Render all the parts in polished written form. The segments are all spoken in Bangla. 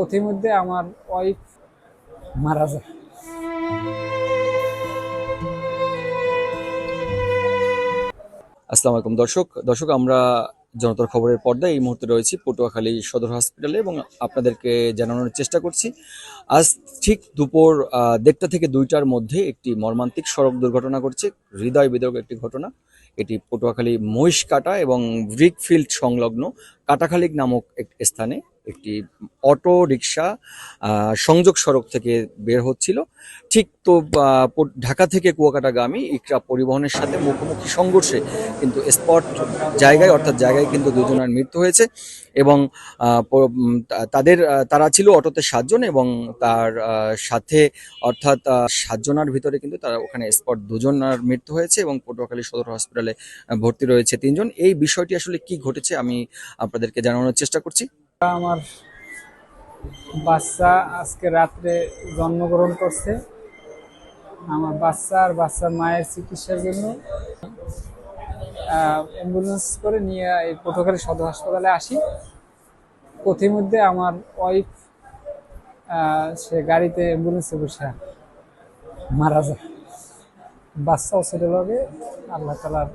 পথিমধ্যে আমার ওয়াইফ মারা যায়। আসসালামু আলাইকুম দর্শক আমরা জনতার খবরের পর্দায় এই মুহূর্তে রয়েছি পটুয়াখালী সদর হসপিটালে এবং আপনাদেরকে জানানোর চেষ্টা করছি আজ ঠিক দুপুর 1:30 থেকে 2টার মধ্যে একটি মর্মান্তিক সড়ক দুর্ঘটনা ঘটছে। হৃদয় বিদারক একটি ঘটনা। এটি পটুয়াখালী মহিষকাটা এবং ব্রিকফিল্ড সংলগ্ন কাটাখালিক নামক এক স্থানে একটি অটো রিক্সা সংযোগ সড়ক থেকে বের হচ্ছিল। ঠিক তো ঢাকা থেকে কুয়াকাটাগামী ইকরা পরিবহনের সাথে মুখোমুখি সংঘর্ষে কিন্তু স্পট জায়গায় অর্থাৎ জায়গায় কিন্তু দুজনের মৃত্যু হয়েছে এবং তারা ছিল অটোতে 7 জন এবং তার সাথে অর্থাৎ 7 জনের ভিতরে কিন্তু তারা ওখানে স্পট 2 জনের মৃত্যু হয়েছে এবং পটুয়াখালী সদর হসপিটালে ভর্তি রয়েছে 3 জন। এই বিষয়টি আসলে কি ঘটেছে আমি আপনাদেরকে জানানোর চেষ্টা করছি। আমার বাচ্চা আজকে রাত্রে জন্মগ্রহণ করছে। আমার বাচ্চার মায়ের চিকিৎসার জন্য অ্যাম্বুলেন্স করে নিয়ে এই পটুয়াখালী সদর হাসপাতালে আসি। পথিমধ্যে আমার ওয়াইফ সে গাড়িতে অ্যাম্বুলেন্সে বসে মারা যায়। বাচ্চাও ছেলে লগে আল্লাহ তাআলার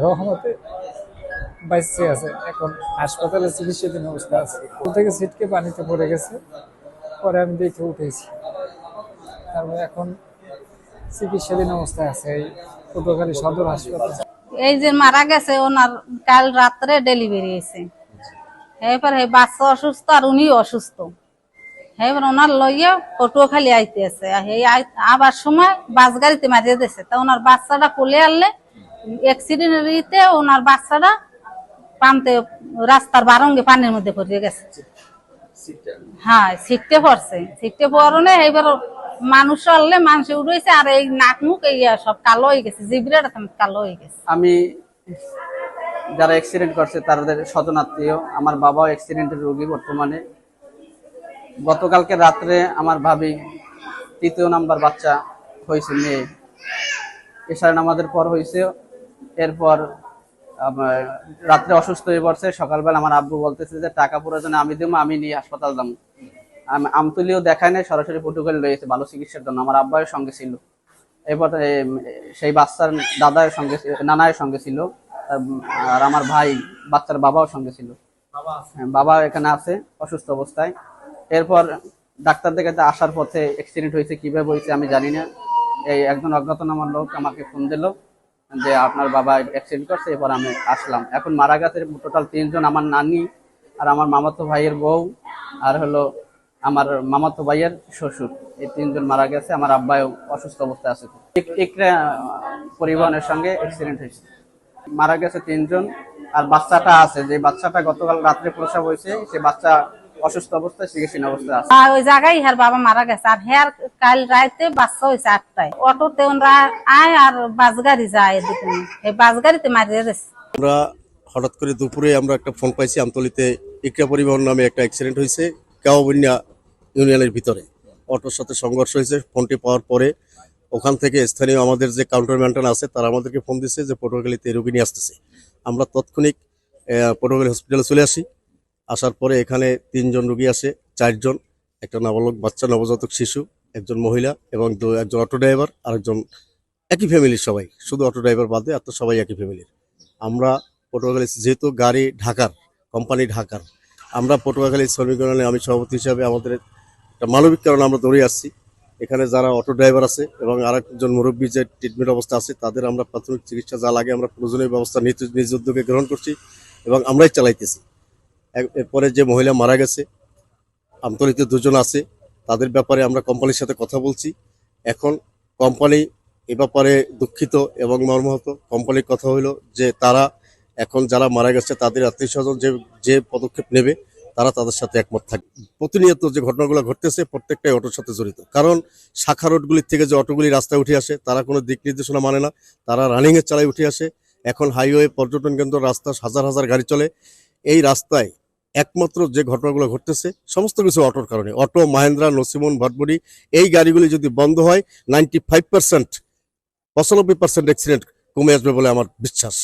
রহমতে বাইসে আছে, এখন হাসপাতালে চিকিৎসাধীন অবস্থা আছে। থেকে ছিটকে পানিতে পড়ে গেছে, পরে আমি দেখে উঠেছি, তারপরে এখন চিকিৎসাধীন অবস্থায় আছে এই পটুয়াখালী সদর হাসপাতাল। এই যে মারা গেছে ওনার কাল রাত্রে ডেলিভারি হয়েছে। এবার এই বাচ্চা অসুস্থ আর উনিও অসুস্থ। এবার ওনার লইয়া পটুয়াখালী আইতে আছে, আবার সময় বাস গাড়িতে মারিয়ে দিয়েছে। তা ওনার বাচ্চাটা কোলে আনলে অ্যাক্সিডেন্টে ওনার বাচ্চাটা পানতে রাস্তার বারঙ্গে পানির মধ্যে পড়ে গেছে। হ্যাঁ, ছিটতে পড়ছে। ছিটতে পড়নে এবার মানুষ আনলে মানুষ উঠেছে আর এই নাক মুখ এই সব কালো হয়ে গেছে, জিবরাটা কালো হয়ে গেছে। আমি যারা অ্যাক্সিডেন্ট করছে তাদের স্বজন আত্মীয়, আমার বাবাও অ্যাক্সিডেন্টের রোগী বর্তমানে। গতকালকে রাত্রে আমার ভাবি 3য় নাম্বার বাচ্চা হয়েছে, মেয়ে, এশার নামাজের পর হয়েছে। এরপর রাত্রে অসুস্থ হয়ে পড়ছে। সকালবেলা আমার আব্বু বলতেছে যে টাকা প্রয়োজনে আমি দেবো, আমি নিয়ে হাসপাতাল যাবো। আমতলিও দেখায় নাই, সরাসরি পটুয়াখালী লয়েছে ভালো চিকিৎসার জন্য। আমার আব্বায়ের সঙ্গে ছিল, এরপর সেই বাচ্চার দাদার সঙ্গে, নানায়ের সঙ্গে ছিল, আর আমার ভাই বাচ্চার বাবাও সঙ্গে ছিল। বাবা এখানে আছে অসুস্থ অবস্থায়। এরপর ডাক্তার দেখাতে আসার পথে অ্যাক্সিডেন্ট হয়েছে, কিভাবে হয়েছে আমি জানি না। এই একজন অজ্ঞাতনামা লোক আমাকে ফোন দিল যে আপনার বাবা অ্যাক্সিডেন্ট করছে। এরপর আমি আসলাম। এখন মারা গেছে টোটাল 3 জন, আমার নানি আর আমার মামাতো ভাইয়ের বউ আর হলো আমার মামাতো ভাইয়ের শ্বশুর। এই 3 জন মারা গেছে। আমার আব্বাও অসুস্থ অবস্থায় আছে। একটা পরিবহনের সঙ্গে অ্যাক্সিডেন্ট হয়েছে, মারা গেছে 3 জন। আর বাচ্চাটা আছে, যে বাচ্চাটা গতকাল রাত্রে প্রসব হয়েছে, সে বাচ্চা অসুস্থ অবস্থায় চিকিৎসাধীন অবস্থায় আছে। ওই জায়গায় হের বাবা মারা গেছে। আর হের কাল রাতে বাচ্চা হয়েছে 8টায়। অটোতে ওরা আয় আর বাস গাড়ি যায়, এদিকে এই বাস গাড়িতে মারিয়ে দিচ্ছে। আমরা হঠাৎ করে দুপুরে আমরা একটা ফোন পাইছি, আমতলিতে ইকরা পরিবহন নামে একটা অ্যাক্সিডেন্ট হয়েছে কাওয়াবন্যা ইউনিয়নের ভিতরে। অটোর সাথে সংঘর্ষ হয়েছে। ফোনটি পাওয়ার পরে ওখান থেকে স্থানীয় আমাদের যে কাউন্টার মেনটেন আছে তারা আমাদেরকে ফোন দিচ্ছে যে পটুয়াখালীতে রোগী নিয়ে আসতেছে। আমরা তৎক্ষণিক পটুয়াখালী হসপিটালে চলে আসি। আসার পরে এখানে 3 জন রোগী আসে, 4 জন, একটা নাবালক বাচ্চা, নবজাতক শিশু, একজন মহিলা এবং একজন অটো ড্রাইভার, আরেকজন একই ফ্যামিলির সবাই, শুধু অটো ড্রাইভার বাদে আর তো সবাই একই ফ্যামিলির। আমরা পটুয়াখালী, যেহেতু গাড়ি ঢাকার, কোম্পানি ঢাকার, আমরা পটুয়াখালী শ্রমিক ইউনিয়নে আমি সভাপতি হিসাবে আমাদের একটা মানবিক কারণে আমরা দৌড়ে আসছি। এখানে যারা অটো ড্রাইভার আছে এবং আরেকজন মুরব্বী যে ট্রিটমেন্ট অবস্থা আছে তাদের আমরা প্রাথমিক চিকিৎসা যা লাগে আমরা প্রয়োজনীয় ব্যবস্থা নিজ উদ্যোগে গ্রহণ করছি এবং আমরাই চালাইতেছি। এরপরে যে মহিলা মারা গেছে, আমতলিতে 2 জন আছে, তাদের ব্যাপারে আমরা কোম্পানির সাথে কথা বলছি। এখন কোম্পানি এ ব্যাপারে দুঃখিত এবং মর্মাহত। কোম্পানির কথা হলো যে তারা এখন যারা মারা গেছে তাদের আত্মীয় স্বজন যে পদক্ষেপ নেবে তারা তাদের সাথে একমত থাকবে। প্রতিনিয়ত যে ঘটনাগুলো ঘটতেছে প্রত্যেকটাই অটোর সাথে জড়িত। কারণ শাখা রোডগুলির থেকে যে অটোগুলি রাস্তায় উঠে আসে তারা কোনো দিক নির্দেশনা মানে না, তারা রানিংয়ের চালায় উঠে আসে। এখন হাইওয়ে, পর্যটন কেন্দ্র, রাস্তা হাজার হাজার গাড়ি চলে। এই রাস্তায় একমাত্র যে ঘটনাগুলো ঘটতেছে সমস্ত কিছু অটোর কারণে। অটো, মাহেন্দ্রা, নসিমন, ভটবডি, এই গাড়িগুলি যদি বন্ধ হয় 95% 95% অ্যাক্সিডেন্ট কমে আসবে বলে আমার বিশ্বাস।